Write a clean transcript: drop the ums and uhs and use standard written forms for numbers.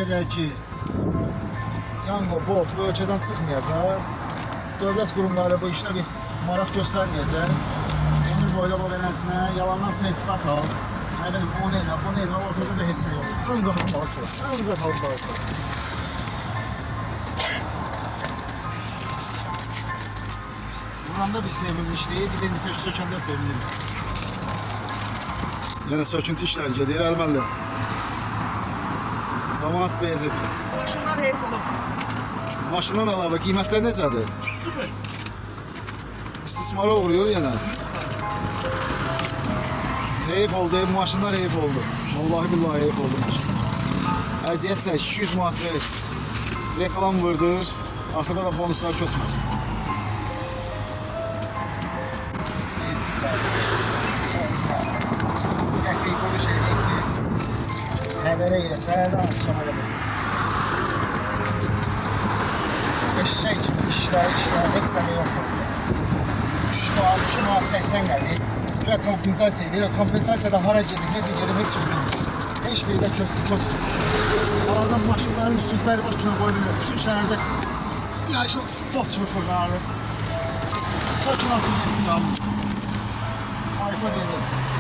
edək ki, Yango, Bolt bu ölkədən çıxmayacaq. Dövlət qurumları bu işdə bir maraq göstərməyəcək. Ömür boyda bu beləsinə yalandan sertifikat al. Nə bilim, o nə, bu nə, ortada da heç şey yox. Ancaq halk balısı. Ancaq halk balısı. Buranda bir sevinmişdi, bir de sökəndə sevindim. Yenə söküntü işləri gedir, əlbəttə. Cəmaət bezib. Maşınlar heyif olur. Maşından əlavə qiymətlər necədir? Sıfır. İstismara uğruyor yenə. Heyif oldu, maşınlar heyif oldu. Vallahi billahi heyif oldu maşınlar. Əziyyət çək, 200 manat verir. Reklam vurdur, axırda da bonuslar köçməsin. Təkrik onu şey deyil ki, həvərə eləsən, akşama gəlir. Eşək kimi işlər, heç sənə yoxdur. 3 manat 80 qədir. Güya kompensasiya edir, kompensasiyada hara gedir, necə gedir, heç şey bilmir. Heç biri də kötü tutur. Aradan maşınların üstünləri başına qoyulur. Bütün şəhərdə yaşıl bok kimi fırlanır. Sökün atın geçsin yalnız. Harika değil.